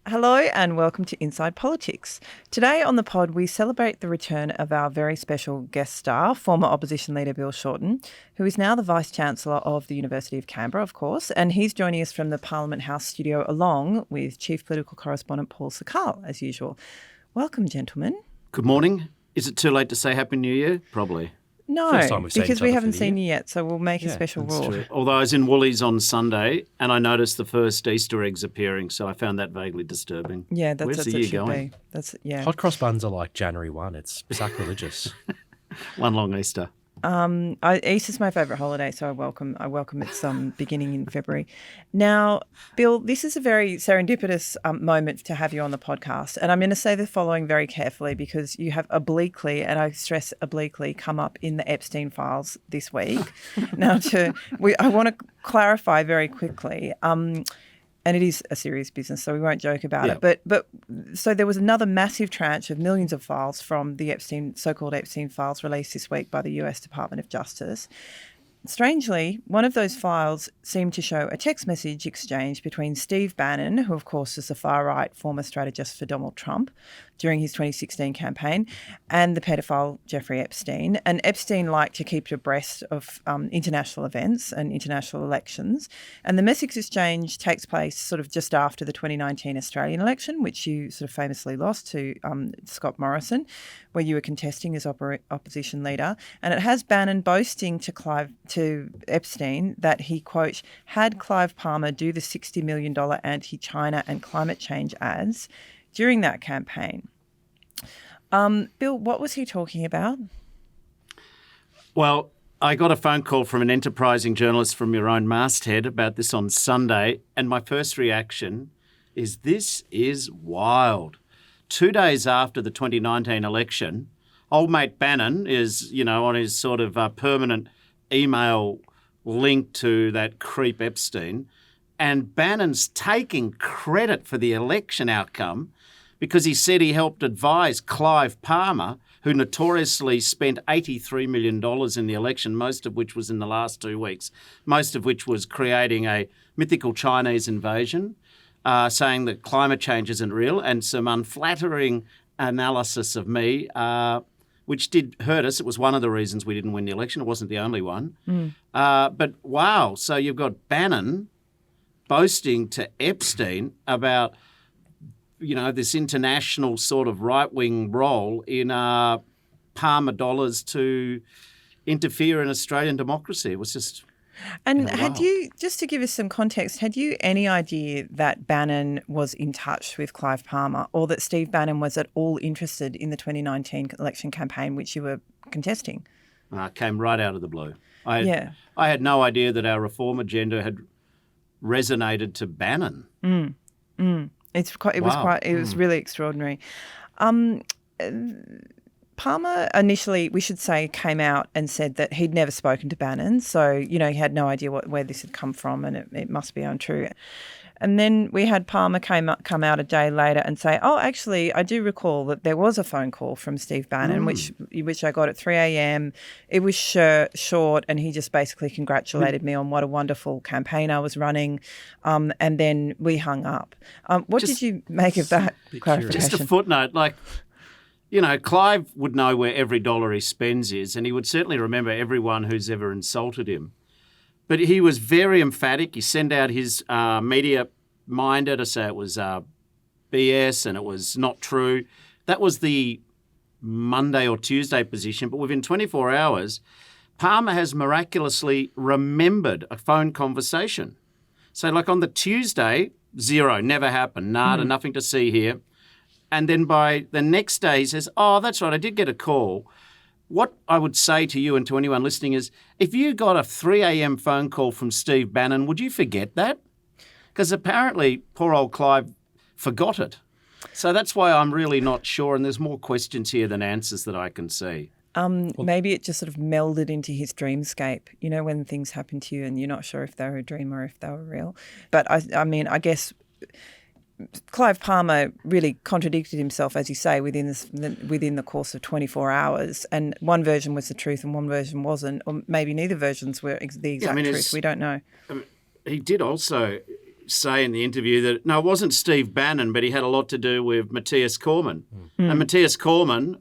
Hello and welcome to Inside Politics. Today on the pod, we celebrate the return of our very special guest star, former opposition leader Bill Shorten, who is now the Vice Chancellor of the University of Canberra, of course, and he's joining us from the Parliament House studio along with Chief Political Correspondent Paul Sakkal, as usual. Welcome, gentlemen. Good morning. Is it too late to say Happy New Year? Probably. No, because we haven't seen you yet, so we'll make a special rule. True. Although I was in Woolies on Sunday and I noticed the first Easter eggs appearing, so I found that vaguely disturbing. Yeah, Where's that's the what year it should going? be. Hot cross buns are like January 1. It's sacrilegious. One long Easter. Easter's my favourite holiday, so I welcome its beginning in February. Now, Bill, this is a very serendipitous moment to have you on the podcast, and I'm going to say the following very carefully because you have obliquely, and I stress obliquely, come up in the Epstein files this week. Now, I want to clarify very quickly. And it is a serious business, so we won't joke about it. But so there was another massive tranche of millions of files from the so-called Epstein files released this week by the US Department of Justice. Strangely, one of those files seemed to show a text message exchange between Steve Bannon, who of course is the far-right former strategist for Donald Trump during his 2016 campaign, and the paedophile Jeffrey Epstein. And Epstein liked to keep abreast of international events and international elections. And the message exchange takes place sort of just after the 2019 Australian election, which you sort of famously lost to Scott Morrison, where you were contesting as opposition leader. And it has Bannon boasting to Epstein that he, quote, had Clive Palmer do the $60 million anti-China and climate change ads during that campaign. Bill, what was he talking about? Well, I got a phone call from an enterprising journalist from your own masthead about this on Sunday, and my first reaction is this is wild. 2 days after the 2019 election, old mate Bannon is, on his sort of permanent email link to that creep Epstein, and Bannon's taking credit for the election outcome because he said he helped advise Clive Palmer, who notoriously spent $83 million in the election, most of which was in the last 2 weeks, most of which was creating a mythical Chinese invasion, saying that climate change isn't real, and some unflattering analysis of me, which did hurt us. It was one of the reasons we didn't win the election. It wasn't the only one. But wow, so you've got Bannon boasting to Epstein about, this international sort of right-wing role in Palmer dollars to interfere in Australian democracy. It was just... And had you, just to give us some context, had you any idea that Bannon was in touch with Clive Palmer or that Steve Bannon was at all interested in the 2019 election campaign which you were contesting? Came right out of the blue. I had no idea that our reform agenda had resonated to Bannon. It was really extraordinary. Palmer initially, we should say, came out and said that he'd never spoken to Bannon. So, he had no idea where this had come from and it must be untrue. And then we had Palmer come out a day later and say, oh, actually, I do recall that there was a phone call from Steve Bannon, which I got at 3 a.m. It was short and he just basically congratulated me on what a wonderful campaign I was running. And then we hung up. What did you make of that clarification? Just a footnote, Clive would know where every dollar he spends is, and he would certainly remember everyone who's ever insulted him. But he was very emphatic. He sent out his media minder to say it was BS and it was not true. That was the Monday or Tuesday position. But within 24 hours, Palmer has miraculously remembered a phone conversation. So like on the Tuesday, zero, never happened, nada, nothing to see here. And then by the next day, he says, oh, that's right, I did get a call. What I would say to you and to anyone listening is, if you got a 3 a.m. phone call from Steve Bannon, would you forget that? Because apparently poor old Clive forgot it. So that's why I'm really not sure, and there's more questions here than answers that I can see. Maybe it just sort of melded into his dreamscape, when things happen to you and you're not sure if they were a dream or if they were real. But I guess Clive Palmer really contradicted himself, as you say, within the course of 24 hours. And one version was the truth and one version wasn't, or maybe neither versions were the exact truth. We don't know. He did also, say in the interview that, no, it wasn't Steve Bannon, but he had a lot to do with Matthias Cormann. And Matthias Cormann,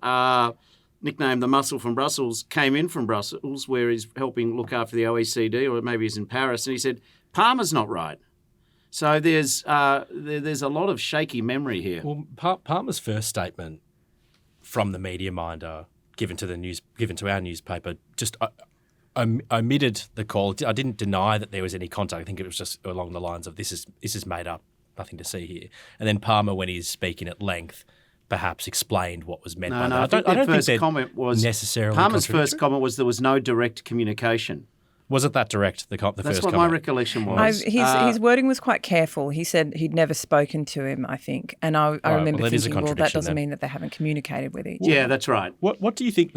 nicknamed the Muscle from Brussels, came in from Brussels where he's helping look after the OECD, or maybe he's in Paris, and he said, Palmer's not right. So there's a lot of shaky memory here. Well, Palmer's first statement from the media minder given to our newspaper just omitted the call. I didn't deny that there was any contact. I think it was just along the lines of this is made up, nothing to see here. And then Palmer, when he's speaking at length, perhaps explained what was meant by that. I don't think their first comment was necessarily Palmer's first comment was there was no direct communication. Was it that direct? The first That's what comment? my recollection was. His wording was quite careful. He said he'd never spoken to him, I think. And I remember thinking, well, that doesn't mean that they haven't communicated with each other. Yeah, that's right. What do you think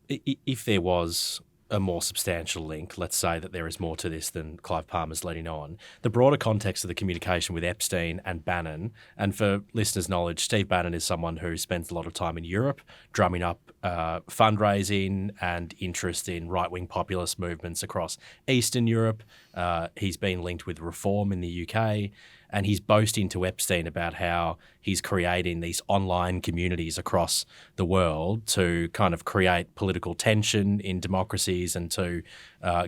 if there was a more substantial link, let's say that there is more to this than Clive Palmer's letting on, the broader context of the communication with Epstein and Bannon, and for listeners' knowledge, Steve Bannon is someone who spends a lot of time in Europe drumming up fundraising and interest in right-wing populist movements across Eastern Europe. He's been linked with reform in the UK, and he's boasting to Epstein about how he's creating these online communities across the world to kind of create political tension in democracies and to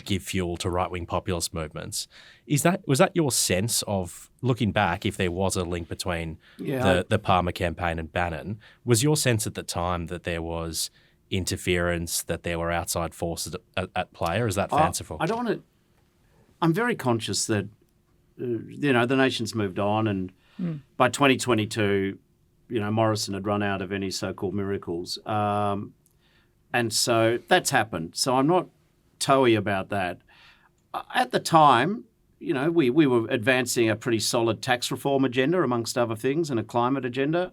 give fuel to right-wing populist movements. Was that your sense of, looking back, if there was a link between the Palmer campaign and Bannon, was your sense at the time that there was interference, that there were outside forces at play, or is that fanciful? I don't want to... I'm very conscious that the nation's moved on, and by 2022, Morrison had run out of any so-called miracles. And so that's happened. So I'm not toey about that. At the time, we were advancing a pretty solid tax reform agenda, amongst other things, and a climate agenda.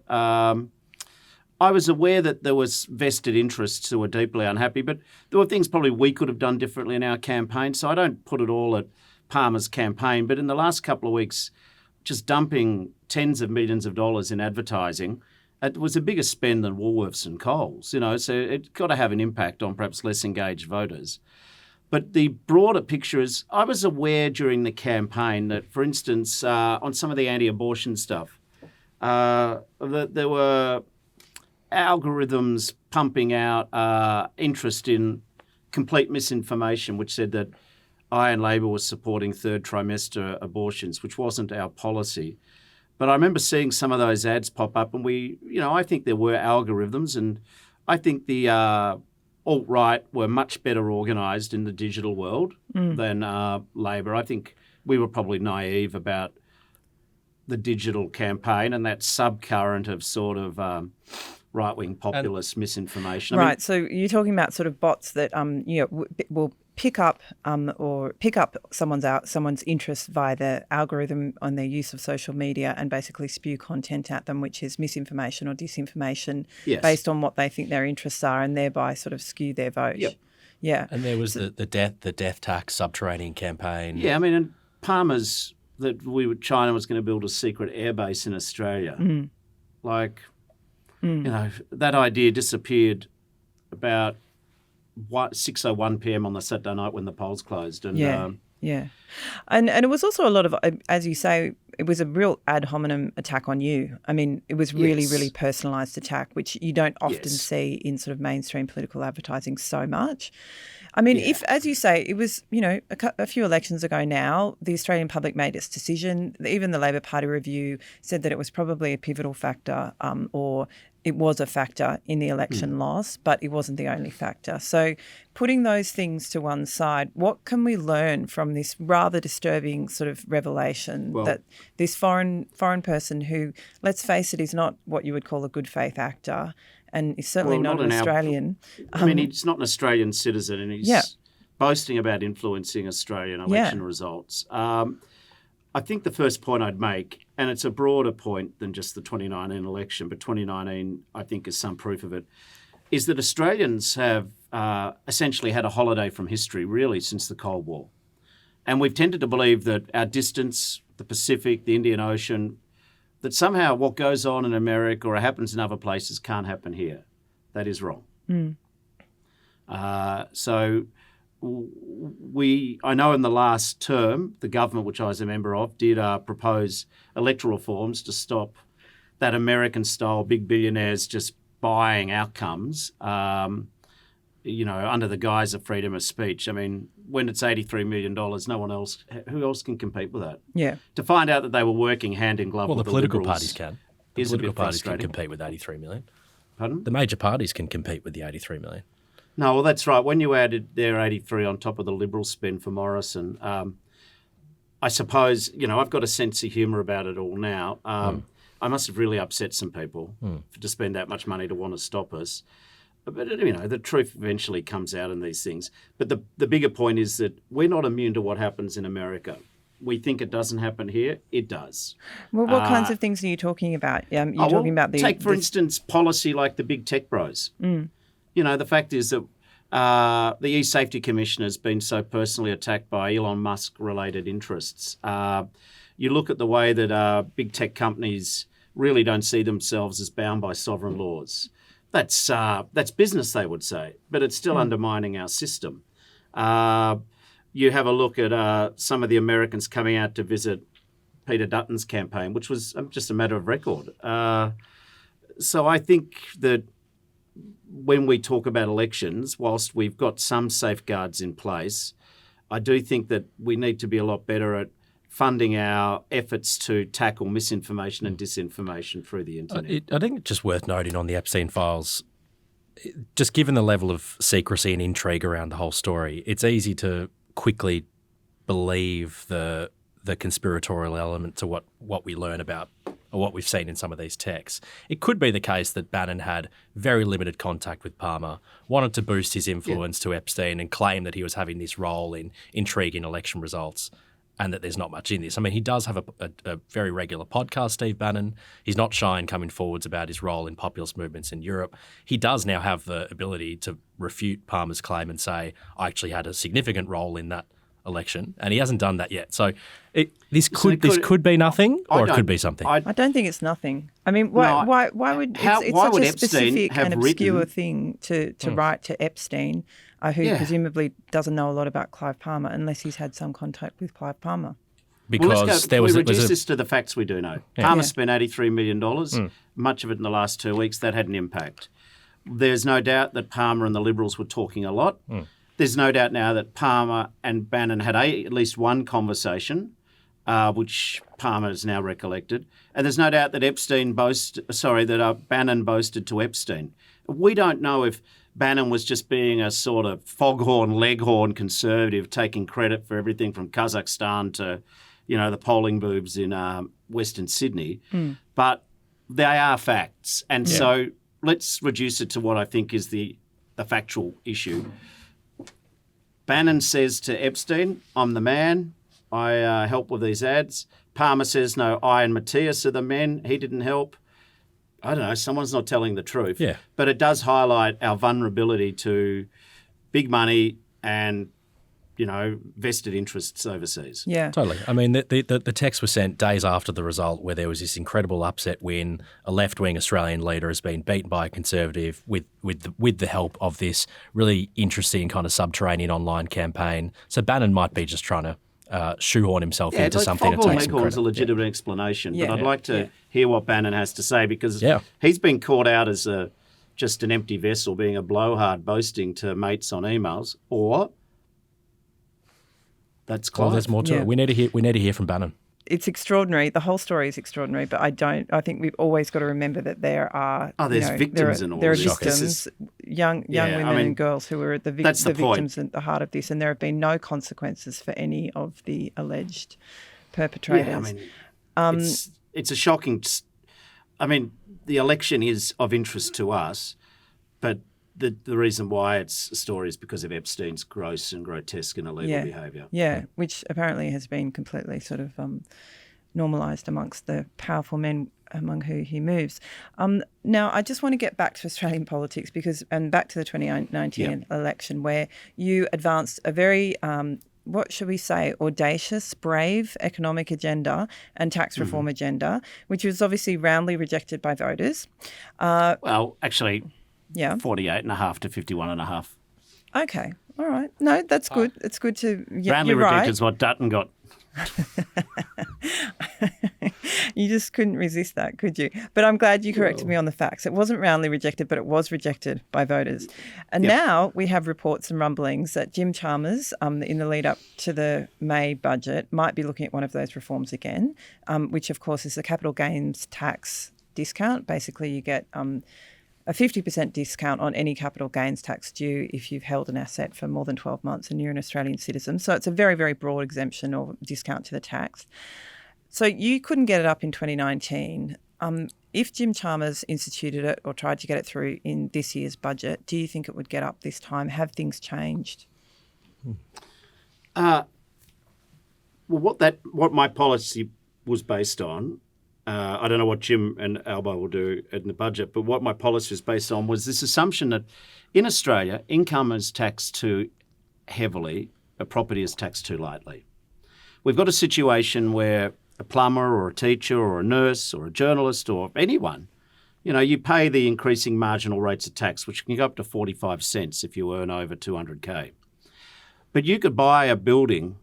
I was aware that there was vested interests who were deeply unhappy, but there were things probably we could have done differently in our campaign. So I don't put it all at Palmer's campaign, but in the last couple of weeks, just dumping tens of millions of dollars in advertising, it was a bigger spend than Woolworths and Coles, so it's got to have an impact on perhaps less engaged voters. But the broader picture is, I was aware during the campaign that, for instance, on some of the anti-abortion stuff, that there were algorithms pumping out interest in complete misinformation, which said that I and Labor was supporting third trimester abortions, which wasn't our policy. But I remember seeing some of those ads pop up, and I think there were algorithms, and I think the alt-right were much better organised in the digital world than Labor. I think we were probably naive about the digital campaign and that subcurrent of sort of right-wing populist misinformation. Right. So you're talking about sort of bots that will pick up someone's interest via the algorithm on their use of social media and basically spew content at them, which is misinformation or disinformation based on what they think their interests are, and thereby sort of skew their vote. Yep. Yeah. And there was the death tax subterranean campaign. Yeah, and Palmer's that China was going to build a secret airbase in Australia. That idea disappeared about 6:01 p.m. on the Saturday night when the polls closed. And And it was also a lot of, as you say, it was a real ad hominem attack on you. I mean, it was really, really personalised attack, which you don't often see in sort of mainstream political advertising so much. I mean, if, as you say, it was, a few elections ago now, the Australian public made its decision. Even the Labor Party review said that it was probably a pivotal factor, or it was a factor in the election loss, but it wasn't the only factor. So putting those things to one side, what can we learn from this rather disturbing sort of revelation that this foreign person who, let's face it, is not what you would call a good faith actor, and is certainly not an Australian. He's not an Australian citizen, and he's boasting about influencing Australian election results. I think the first point I'd make, and it's a broader point than just the 2019 election, but 2019 I think is some proof of it, is that Australians have essentially had a holiday from history really since the Cold War. And we've tended to believe that our distance, the Pacific, the Indian Ocean, that somehow what goes on in America or happens in other places can't happen here. That is wrong. So I know in the last term, the government, which I was a member of, did propose electoral reforms to stop that American-style big billionaires just buying outcomes, under the guise of freedom of speech. I mean, when it's $83 million, who else can compete with that? Yeah. To find out that they were working hand in glove with the political Liberals parties can. is a Political bit parties can frustrating. compete with 83 million. Pardon? The major parties can compete with the 83 million. No, well, that's right. When you added their 83 on top of the Liberal spend for Morrison, I suppose, I've got a sense of humour about it all now. I must have really upset some people to spend that much money to want to stop us. But, the truth eventually comes out in these things. But the bigger point is that we're not immune to what happens in America. We think it doesn't happen here. It does. Well, what kinds of things are you talking about? You're talking about Take, for instance, policy like the big tech bros. The fact is that the E-Safety Commission has been so personally attacked by Elon Musk-related interests. You look at the way that big tech companies really don't see themselves as bound by sovereign laws. That's business, they would say, but it's still undermining our system. You have a look at some of the Americans coming out to visit Peter Dutton's campaign, which was just a matter of record. So I think that when we talk about elections, whilst we've got some safeguards in place, I do think that we need to be a lot better at funding our efforts to tackle misinformation and disinformation through the internet. I think it's just worth noting on the Epstein files, just given the level of secrecy and intrigue around the whole story, it's easy to quickly believe the conspiratorial element to what we learn about or what we've seen in some of these texts. It could be the case that Bannon had very limited contact with Palmer, wanted to boost his influence to Epstein and claim that he was having this role in intriguing election results and that there's not much in this. I mean, he does have a very regular podcast, Steve Bannon. He's not shy in coming forwards about his role in populist movements in Europe. He does now have the ability to refute Palmer's claim and say, I actually had a significant role in that election, and he hasn't done that yet. So this could be nothing, or it could be something. I don't think it's nothing. I mean, why would it's such a specific and obscure thing to write to Epstein, who presumably doesn't know a lot about Clive Palmer unless he's had some contact with Clive Palmer? Because we reduce this to the facts we do know. Palmer spent $83 million, much of it in the last 2 weeks. That had an impact. There's no doubt that Palmer and the Liberals were talking a lot. There's no doubt now that Palmer and Bannon had at least one conversation, which Palmer has now recollected. And there's no doubt that Bannon boasted to Epstein. We don't know if Bannon was just being a sort of foghorn, leghorn conservative, taking credit for everything from Kazakhstan to, the polling boobs in Western Sydney. But they are facts. And so let's reduce it to what I think is the factual issue. Bannon says to Epstein, I'm the man. I help with these ads. Palmer says, no, I and Matthias are the men. He didn't help. I don't know. Someone's not telling the truth. Yeah. But it does highlight our vulnerability to big money and, vested interests overseas. Yeah. Totally. I mean, the texts were sent days after the result where there was this incredible upset win. A left-wing Australian leader has been beaten by a conservative with the help of this really interesting kind of subterranean online campaign. So Bannon might be just trying to shoehorn himself into something that takes some credit. Leghorn's a legitimate explanation, but I'd like to hear what Bannon has to say because he's been caught out as just an empty vessel, being a blowhard boasting to mates on emails, or that's Clive. Well, there's more to it. We need to hear from Bannon. It's extraordinary. The whole story is extraordinary, but I think we've always got to remember that there are victims in all this. There are victims, young women and girls who are the victims at the heart of this, and there have been no consequences for any of the alleged perpetrators. Yeah, I mean, it's a shocking. I mean, the election is of interest to us, but the reason why it's a story is because of Epstein's gross and grotesque and illegal behaviour. Yeah, which apparently has been completely sort of normalised amongst the powerful men among who he moves. Now, I just want to get back to Australian politics and back to the 2019 election where you advanced a very what should we say, audacious, brave economic agenda and tax reform agenda, which was obviously roundly rejected by voters. Well, actually, 48.5 to 51.5. Okay. All right. No, that's good. It's good to. Roundly You're rejected right. is what Dutton got. You just couldn't resist that, could you? But I'm glad you corrected me on the facts. It wasn't roundly rejected, but it was rejected by voters. And now we have reports and rumblings that Jim Chalmers, in the lead up to the May budget, might be looking at one of those reforms again, which of course is the capital gains tax discount. Basically, you get a 50% discount on any capital gains tax due if you've held an asset for more than 12 months and you're an Australian citizen. So it's a very, very broad exemption or discount to the tax. So you couldn't get it up in 2019. If Jim Chalmers instituted it or tried to get it through in this year's budget, do you think it would get up this time? Have things changed? Well, what my policy was based on, I don't know what Jim and Albo will do in the budget, but what my policy was based on was this assumption that in Australia, income is taxed too heavily, but property is taxed too lightly. We've got a situation where a plumber or a teacher or a nurse or a journalist or anyone, you pay the increasing marginal rates of tax, which can go up to 45 cents if you earn over 200K. But you could buy a building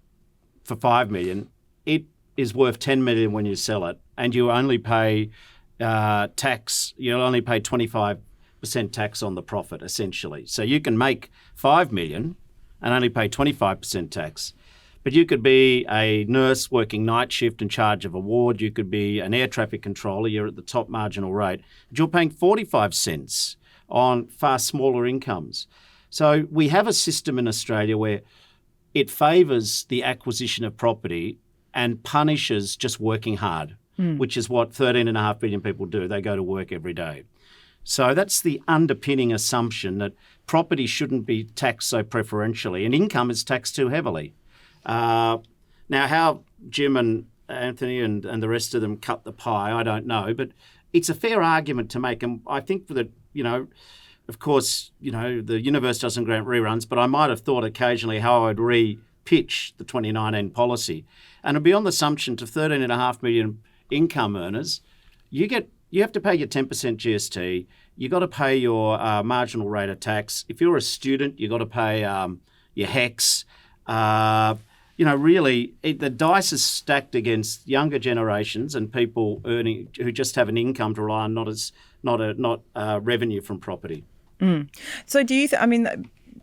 for $5 million. It is worth $10 million when you sell it, and you only pay tax. You'll only pay 25% tax on the profit, essentially. So you can make $5 million and only pay 25% tax. But you could be a nurse working night shift in charge of a ward. You could be an air traffic controller. You're at the top marginal rate. But you're paying 45 cents on far smaller incomes. So we have a system in Australia where it favours the acquisition of property and punishes just working hard, which is what 13.5 billion people do. They go to work every day. So that's the underpinning assumption that property shouldn't be taxed so preferentially and income is taxed too heavily. Now, how Jim and Anthony and the rest of them cut the pie, I don't know, but it's a fair argument to make. And I think that, of course, the universe doesn't grant reruns, but I might have thought occasionally how I would re-pitch the 2019 policy. And it'd be on the assumption to 13.5 million income earners, you have to pay your 10% GST, you got to pay your marginal rate of tax. If you're a student, you got to pay your HECS. Really, the dice is stacked against younger generations and people who just have an income to rely on, not revenue from property. So do you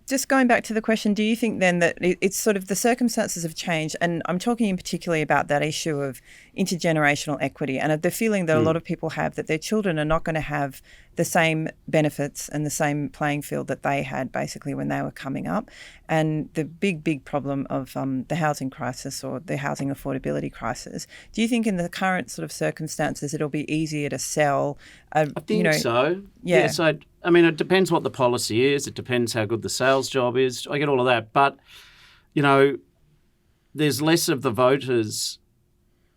just going back to the question, do you think then that it's sort of the circumstances have changed? And I'm talking in particularly about that issue of intergenerational equity and of the feeling that a lot of people have that their children are not going to have the same benefits and the same playing field that they had basically when they were coming up. And the big problem of the housing crisis or the housing affordability crisis. Do you think in the current sort of circumstances it'll be easier to sell? I think so. Yeah. Yes, it depends what the policy is. It depends how good the sales job is. I get all of that. But, there's less of the voters.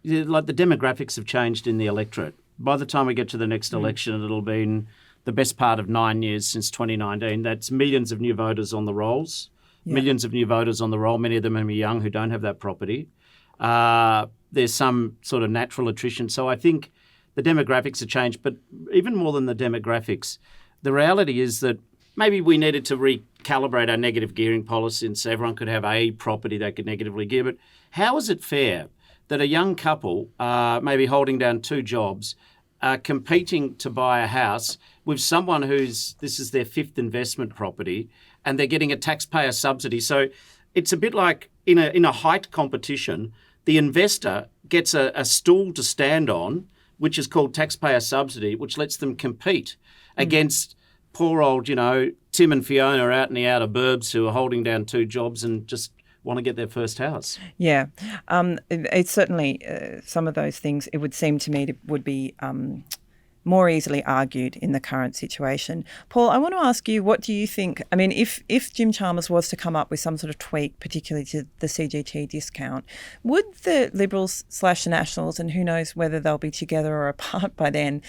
Like the demographics have changed in the electorate. By the time we get to the next election, it'll be in the best part of 9 years since 2019. That's millions of new voters on the rolls, millions of new voters on the roll. Many of them are young who don't have that property. There's some sort of natural attrition. So I think the demographics have changed. But even more than the demographics, the reality is that maybe we needed to recalibrate our negative gearing policy and so everyone could have a property they could negatively gear. But how is it fair that a young couple, maybe holding down two jobs, are competing to buy a house with someone this is their fifth investment property and they're getting a taxpayer subsidy? So it's a bit like in a height competition, the investor gets a stool to stand on, which is called taxpayer subsidy, which lets them compete against poor old, Tim and Fiona out in the outer burbs who are holding down two jobs and just want to get their first house. Yeah. It's certainly some of those things, it would seem to me, would be more easily argued in the current situation. Paul, I want to ask you, what do you think? I mean, if Jim Chalmers was to come up with some sort of tweak, particularly to the CGT discount, would the Liberals/Nationals, and who knows whether they'll be together or apart by then,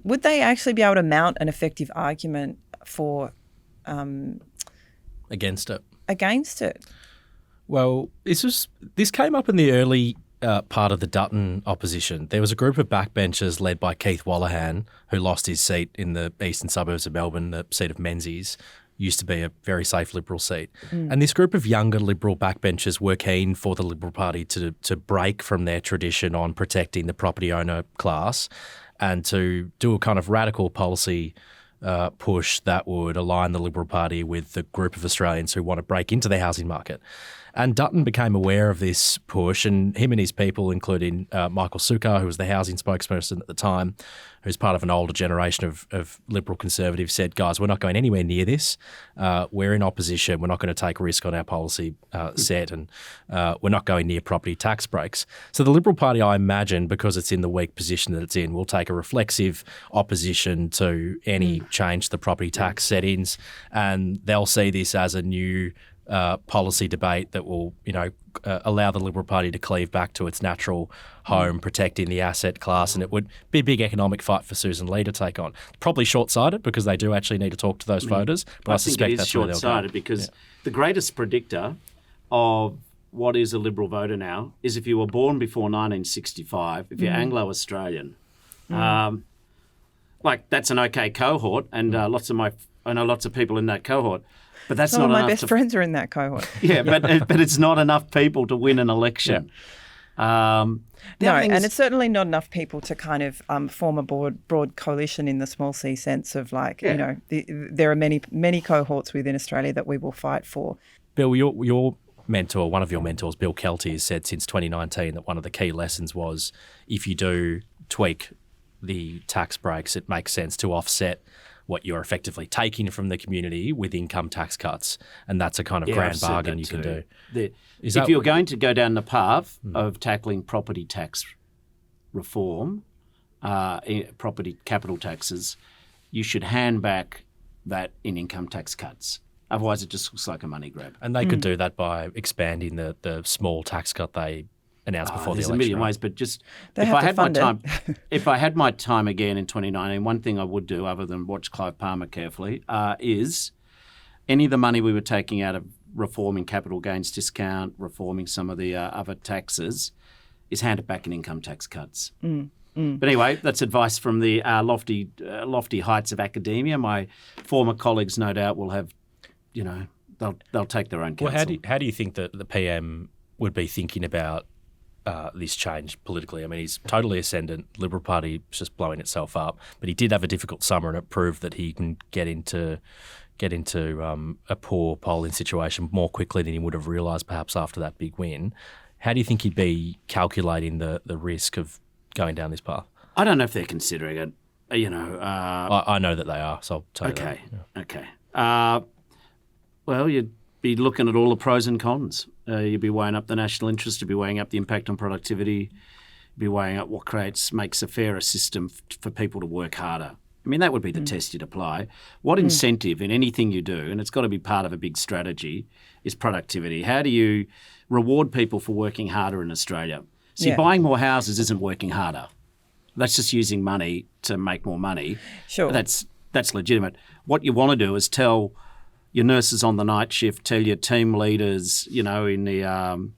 would they actually be able to mount an effective argument for against it? Against it? Well, this came up in the early part of the Dutton opposition. There was a group of backbenchers led by Keith Wallahan, who lost his seat in the eastern suburbs of Melbourne, the seat of Menzies, used to be a very safe Liberal seat. And this group of younger Liberal backbenchers were keen for the Liberal Party to break from their tradition on protecting the property owner class and to do a kind of radical policy push that would align the Liberal Party with the group of Australians who want to break into the housing market. And Dutton became aware of this push, and him and his people, including Michael Sukkar, who was the housing spokesperson at the time, who's part of an older generation of Liberal Conservatives, said, guys, we're not going anywhere near this. We're in opposition. We're not going to take a risk on our policy set, and we're not going near property tax breaks. So the Liberal Party, I imagine, because it's in the weak position that it's in, will take a reflexive opposition to any change to the property tax settings, and they'll see this as a new policy debate that will, allow the Liberal Party to cleave back to its natural home, protecting the asset class, and it would be a big economic fight for Susan Lee to take on. Probably short-sighted because they do actually need to talk to those voters, but I suspect that's where they'll go. Short-sighted because the greatest predictor of what is a Liberal voter now is if you were born before 1965, if you're Anglo-Australian. That's an okay cohort, and I know lots of people in that cohort. But that's not enough. My best friends are in that cohort. Yeah, but it's not enough people to win an election. No, and it's certainly not enough people to kind of form a broad coalition in the small c sense of there are many cohorts within Australia that we will fight for. Bill, your mentor, one of your mentors, Bill Kelty, has said since 2019 that one of the key lessons was if you do tweak the tax breaks, it makes sense to offset what you're effectively taking from the community with income tax cuts. And that's a kind of grand bargain you can do. If you're going to go down the path of tackling property tax reform, property capital taxes, you should hand back that in income tax cuts. Otherwise, it just looks like a money grab. And they could do that by expanding the small tax cut they announced before the election. There's a million ways, but just if I had my time again in 2019, one thing I would do other than watch Clive Palmer carefully is any of the money we were taking out of reforming capital gains discount, reforming some of the other taxes, is hand it back in income tax cuts. But anyway, that's advice from the lofty heights of academia. My former colleagues, no doubt, will have, they'll take their own counsel. Well, how do you think that the PM would be thinking about this change politically? I mean, he's totally ascendant. Liberal Party is just blowing itself up. But he did have a difficult summer, and it proved that he can get into a poor polling situation more quickly than he would have realised perhaps after that big win. How do you think he'd be calculating the risk of going down this path? I don't know if they're considering it. I know that they are, so I'll tell you that. Okay. Well, you'd be looking at all the pros and cons. You'd be weighing up the national interest. You'd be weighing up the impact on productivity. You'd be weighing up what makes a fairer system for people to work harder. I mean, that would be the test you'd apply. What incentive in anything you do, and it's got to be part of a big strategy, is productivity. How do you reward people for working harder in Australia? See, buying more houses isn't working harder. That's just using money to make more money. Sure. That's legitimate. What you want to do is tell your nurses on the night shift, tell your team leaders, in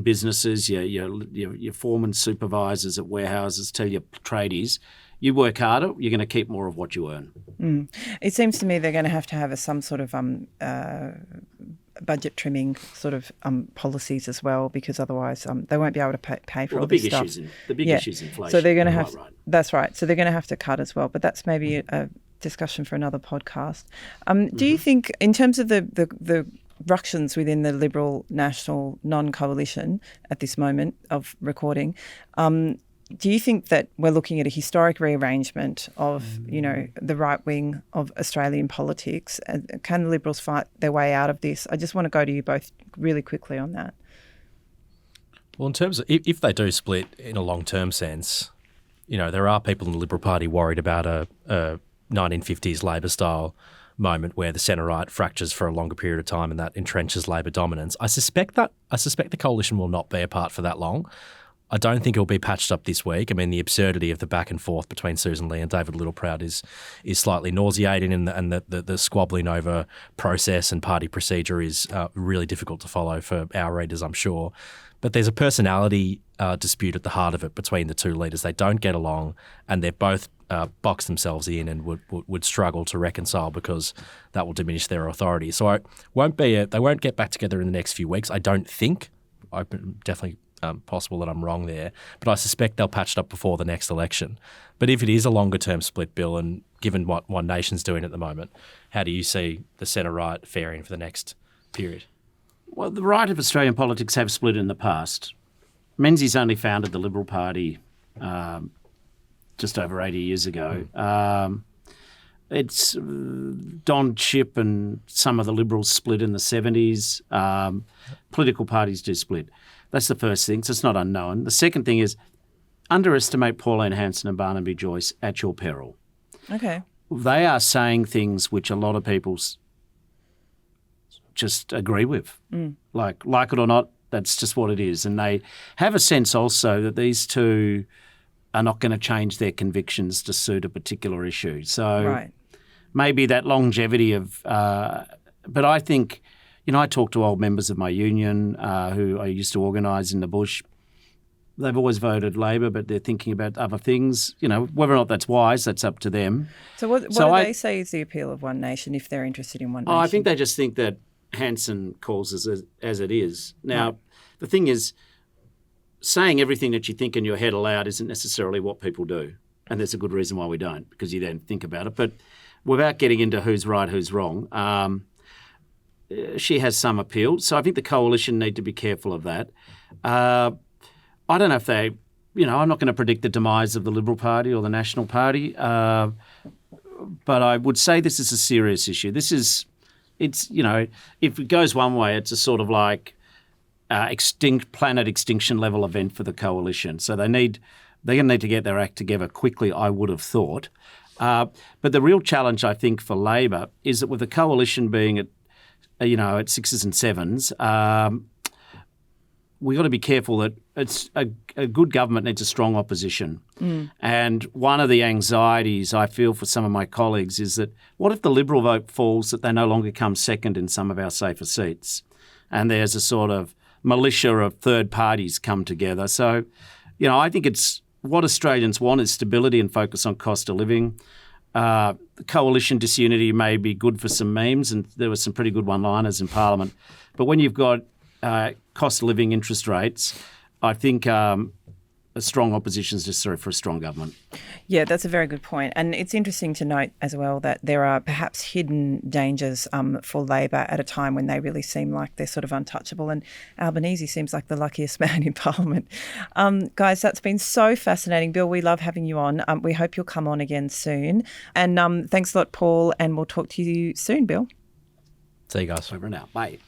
businesses, your foreman supervisors at warehouses, tell your tradies, you work harder, you're going to keep more of what you earn. It seems to me they're going to have some sort of budget trimming sort of policies as well, because otherwise they won't be able to pay for all this stuff. The big issue is inflation. So they're going to have. Right. That's right. So they're going to have to cut as well. But that's maybe a discussion for another podcast. Do you think, in terms of the ructions within the Liberal National non-coalition at this moment of recording, do you think that we're looking at a historic rearrangement of, the right wing of Australian politics? Can the Liberals fight their way out of this? I just want to go to you both really quickly on that. Well, in terms of if they do split in a long-term sense, there are people in the Liberal Party worried about a 1950s Labor-style moment where the centre-right fractures for a longer period of time and that entrenches Labor dominance. I suspect the coalition will not be apart for that long. I don't think it will be patched up this week. I mean, the absurdity of the back and forth between Susan Lee and David Littleproud is slightly nauseating, and the squabbling over process and party procedure is really difficult to follow for our readers, I'm sure. But there's a personality dispute at the heart of it between the two leaders. They don't get along, and they've both boxed themselves in and would struggle to reconcile because that will diminish their authority. So they won't get back together in the next few weeks, I don't think. Definitely possible that I'm wrong there, but I suspect they'll patch it up before the next election. But if it is a longer-term split, Bill, and given what One Nation's doing at the moment, how do you see the centre-right faring for the next period? Well, the right of Australian politics have split in the past. Menzies only founded the Liberal Party just over 80 years ago. It's Don Chipp and some of the Liberals split in the 70s. Political parties do split. That's the first thing, so it's not unknown. The second thing is underestimate Pauline Hanson and Barnaby Joyce at your peril. Okay. They are saying things which a lot of people just agree with. Like it or not, that's just what it is. And they have a sense also that these two are not going to change their convictions to suit a particular issue. So maybe that longevity of but I think, I talk to old members of my union who I used to organise in the bush. They've always voted Labor, but they're thinking about other things. Whether or not that's wise, that's up to them. So what do they say is the appeal of One Nation if they're interested in One Nation? I think they just think that Hanson calls as it is. Now, the thing is, saying everything that you think in your head aloud isn't necessarily what people do. And there's a good reason why we don't, because you don't think about it. But without getting into who's right, who's wrong, she has some appeal. So I think the coalition need to be careful of that. I don't know if they, I'm not going to predict the demise of the Liberal Party or the National Party, but I would say this is a serious issue. If it goes one way, it's a sort of like planet extinction level event for the coalition. So they're going to need to get their act together quickly, I would have thought. But the real challenge, I think, for Labor is that with the coalition being at sixes and sevens, we've got to be careful that it's a good government needs a strong opposition. And one of the anxieties I feel for some of my colleagues is that what if the Liberal vote falls, that they no longer come second in some of our safer seats? And there's a sort of militia of third parties come together. So, I think it's what Australians want is stability and focus on cost of living. The coalition disunity may be good for some memes, and there were some pretty good one-liners in Parliament. But when you've got cost of living, interest rates, I think a strong opposition is necessary for a strong government. Yeah, that's a very good point. And it's interesting to note as well that there are perhaps hidden dangers for Labor at a time when they really seem like they're sort of untouchable. And Albanese seems like the luckiest man in Parliament. Guys, that's been so fascinating. Bill, we love having you on. We hope you'll come on again soon. And thanks a lot, Paul, and we'll talk to you soon, Bill. See you guys. Over and out. Bye.